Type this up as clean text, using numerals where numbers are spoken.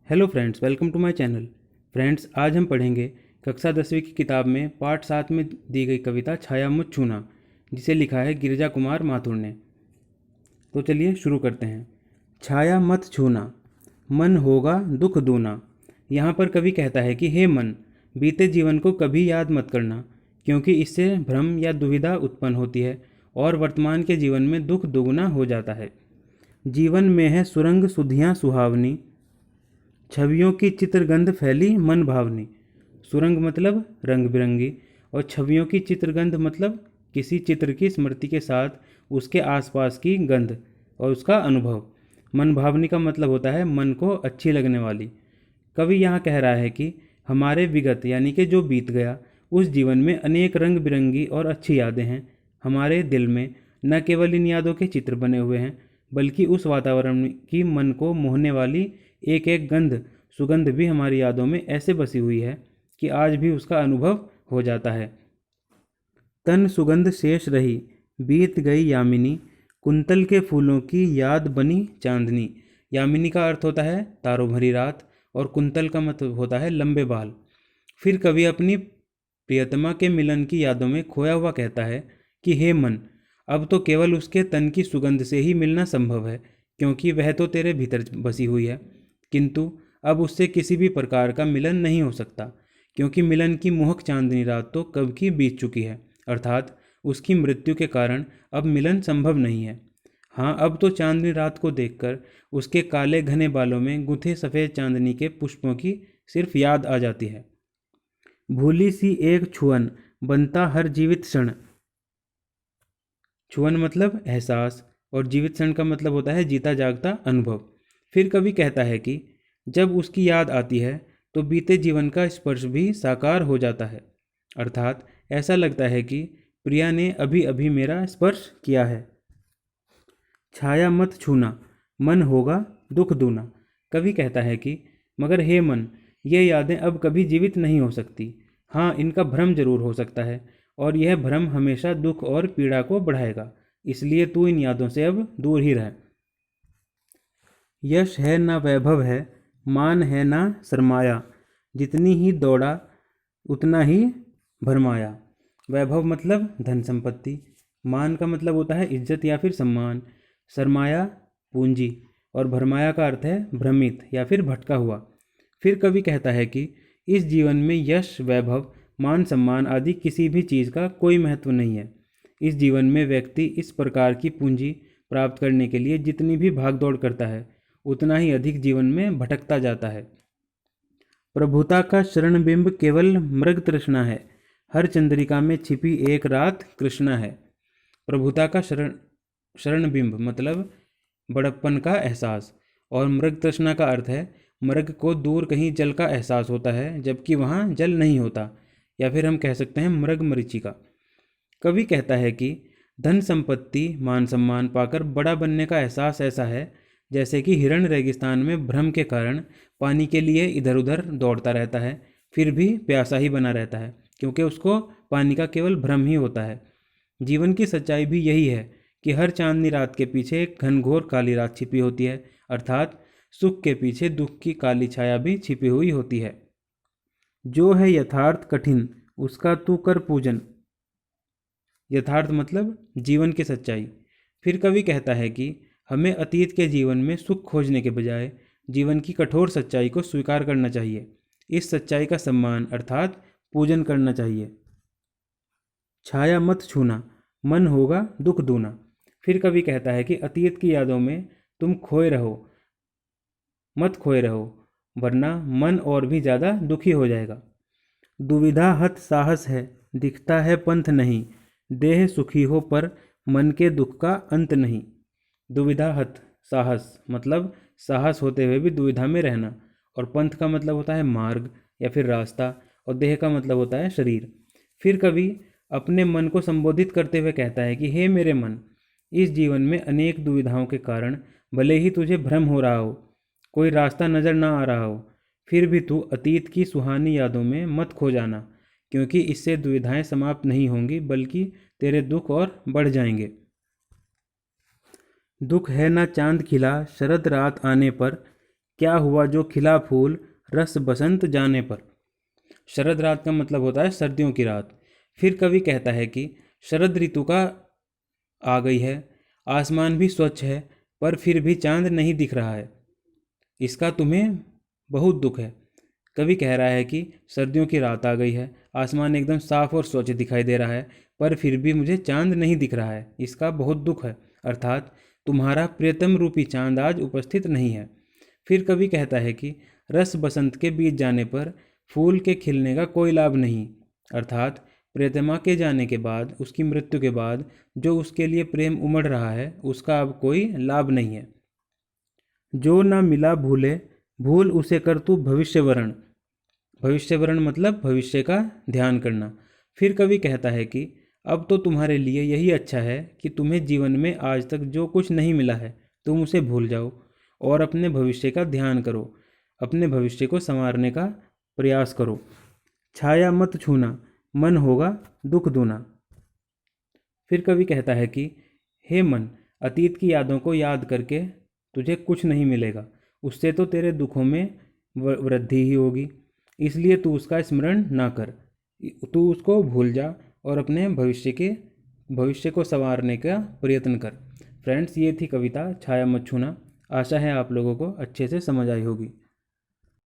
Hello friends, welcome to my channel. Friends, आज हम पढ़ेंगे कक्षा 10वीं की किताब में पाठ 7 में दी गई कविता छाया मुझ छूना, जिसे लिखा है गिरिजा कुमार माथुर ने। तो चलिए शुरू करते हैं। छाया मत छूना, मन होगा दुख दूना। यहाँ पर कवि कहता है कि हे मन, बीते जीवन को कभी याद मत करना, क्योंकि इससे भ्रम या दुविधा उत्पन्न होती है और वर्तमान के जीवन में दुख दोगुना हो जाता है। जीवन में है सुरंग सुधियाँ सुहावनी, छवियों की चित्रगंध फैली मन भावनी। सुरंग मतलब रंग बिरंगी, और छवियों की चित्रगंध मतलब किसी चित्र की स्मृति के साथ उसके आसपास की गंध और उसका अनुभव। मन भावनी का मतलब होता है मन को अच्छी लगने वाली। कवि यहाँ कह रहा है कि हमारे विगत यानी कि जो बीत गया उस जीवन में अनेक रंग बिरंगी और अच्छी यादें हैं। हमारे दिल में न केवल इन यादों के चित्र बने हुए हैं, बल्कि उस वातावरण की मन को मोहने वाली एक एक गंध सुगंध भी हमारी यादों में ऐसे बसी हुई है कि आज भी उसका अनुभव हो जाता है। तन सुगंध शेष रही, बीत गई यामिनी, कुंतल के फूलों की याद बनी चांदनी। यामिनी का अर्थ होता है तारों भरी रात, और कुंतल का मतलब होता है लंबे बाल। फिर कवि अपनी प्रियतमा के मिलन की यादों में खोया हुआ कहता है कि हे मन, अब तो केवल उसके तन की सुगंध से ही मिलना संभव है, क्योंकि वह तो तेरे भीतर बसी हुई है। किंतु अब उससे किसी भी प्रकार का मिलन नहीं हो सकता, क्योंकि मिलन की मोहक चांदनी रात तो कब की बीत चुकी है, अर्थात उसकी मृत्यु के कारण अब मिलन संभव नहीं है। हाँ, अब तो चांदनी रात को देखकर उसके काले घने बालों में गुंथे सफ़ेद चांदनी के पुष्पों की सिर्फ याद आ जाती है। भूली सी एक छुअन बनता हर जीवित क्षण। छुअन मतलब एहसास, और जीवित क्षण का मतलब होता है जीता जागता अनुभव। फिर कवि कहता है कि जब उसकी याद आती है तो बीते जीवन का स्पर्श भी साकार हो जाता है, अर्थात ऐसा लगता है कि प्रिया ने अभी अभी मेरा स्पर्श किया है। छाया मत छूना, मन होगा दुख दूना। कवि कहता है कि मगर हे मन, ये यादें अब कभी जीवित नहीं हो सकती। हाँ, इनका भ्रम जरूर हो सकता है, और यह भ्रम हमेशा दुख और पीड़ा को बढ़ाएगा। इसलिए तू इन यादों से अब दूर ही रह। यश है ना वैभव है, मान है ना सरमाया, जितनी ही दौड़ा उतना ही भरमाया। वैभव मतलब धन संपत्ति, मान का मतलब होता है इज्जत या फिर सम्मान, सरमाया पूंजी, और भरमाया का अर्थ है भ्रमित या फिर भटका हुआ। फिर कवि कहता है कि इस जीवन में यश, वैभव, मान सम्मान आदि किसी भी चीज़ का कोई महत्व नहीं है। इस जीवन में व्यक्ति इस प्रकार की पूंजी प्राप्त करने के लिए जितनी भी भागदौड़ करता है, उतना ही अधिक जीवन में भटकता जाता है। प्रभुता का शरण बिंब केवल मृग तृष्णा है, हर चंद्रिका में छिपी एक रात कृष्णा है। प्रभुता का शरण बिंब मतलब बड़प्पन का एहसास, और मृग तृष्णा का अर्थ है मृग को दूर कहीं जल का एहसास होता है जबकि वहाँ जल नहीं होता, या फिर हम कह सकते हैं मृग मरीचिका। कवि कहता है कि धन संपत्ति मान सम्मान पाकर बड़ा बनने का एहसास ऐसा है जैसे कि हिरण रेगिस्तान में भ्रम के कारण पानी के लिए इधर उधर दौड़ता रहता है, फिर भी प्यासा ही बना रहता है, क्योंकि उसको पानी का केवल भ्रम ही होता है। जीवन की सच्चाई भी यही है कि हर चांदनी रात के पीछे एक घनघोर काली रात छिपी होती है, अर्थात सुख के पीछे दुख की काली छाया भी छिपी हुई होती है। जो है यथार्थ कठिन, उसका तू कर पूजन। यथार्थ मतलब जीवन की सच्चाई। फिर कवि कहता है कि हमें अतीत के जीवन में सुख खोजने के बजाय जीवन की कठोर सच्चाई को स्वीकार करना चाहिए। इस सच्चाई का सम्मान अर्थात पूजन करना चाहिए। छाया मत छूना, मन होगा दुख दूना। फिर कवि कहता है कि अतीत की यादों में तुम खोए रहो, मत खोए रहो, वरना मन और भी ज़्यादा दुखी हो जाएगा। दुविधा हत साहस है, दिखता है पंथ नहीं, देह सुखी हो पर मन के दुख का अंत नहीं। दुविधा हत साहस मतलब साहस होते हुए भी दुविधा में रहना, और पंथ का मतलब होता है मार्ग या फिर रास्ता, और देह का मतलब होता है शरीर। फिर कवि अपने मन को संबोधित करते हुए कहता है कि हे मेरे मन, इस जीवन में अनेक दुविधाओं के कारण भले ही तुझे भ्रम हो रहा हो, कोई रास्ता नज़र ना आ रहा हो, फिर भी तू अतीत की सुहानी यादों में मत खो जाना, क्योंकि इससे दुविधाएं समाप्त नहीं होंगी बल्कि तेरे दुख और बढ़ जाएंगे। दुख है ना चांद खिला शरद रात आने पर, क्या हुआ जो खिला फूल रस बसंत जाने पर। शरद रात का मतलब होता है सर्दियों की रात। फिर कवि कहता है कि शरद ऋतु का आ गई है, आसमान भी स्वच्छ है, पर फिर भी चांद नहीं दिख रहा है, इसका तुम्हें बहुत दुख है। कवि कह रहा है कि सर्दियों की रात आ गई है, आसमान एकदम साफ और स्वच्छ दिखाई दे रहा है, पर फिर भी मुझे चांद नहीं दिख रहा है, इसका बहुत दुख है। अर्थात तुम्हारा प्रियतम रूपी चांद आज उपस्थित नहीं है। फिर कवि कहता है कि रस बसंत के बीत जाने पर फूल के खिलने का कोई लाभ नहीं। अर्थात प्रियतमा के जाने के बाद, उसकी मृत्यु के बाद जो उसके लिए प्रेम उमड़ रहा है, उसका अब कोई लाभ नहीं है। जो ना मिला भूले, भूल उसे कर तू भविष्यवरण। भविष्यवरण मतलब भविष्य का ध्यान करना। फिर कवि कहता है कि अब तो तुम्हारे लिए यही अच्छा है कि तुम्हें जीवन में आज तक जो कुछ नहीं मिला है तुम उसे भूल जाओ और अपने भविष्य का ध्यान करो, अपने भविष्य को संवारने का प्रयास करो। छाया मत छूना, मन होगा दुख दूना। फिर कवि कहता है कि हे मन, अतीत की यादों को याद करके तुझे कुछ नहीं मिलेगा, उससे तो तेरे दुखों में वृद्धि ही होगी, इसलिए तू उसका स्मरण ना कर, तू उसको भूल जा और अपने भविष्य को संवारने का प्रयत्न कर। फ्रेंड्स, ये थी कविता छाया मत छूना। आशा है आप लोगों को अच्छे से समझ आई होगी।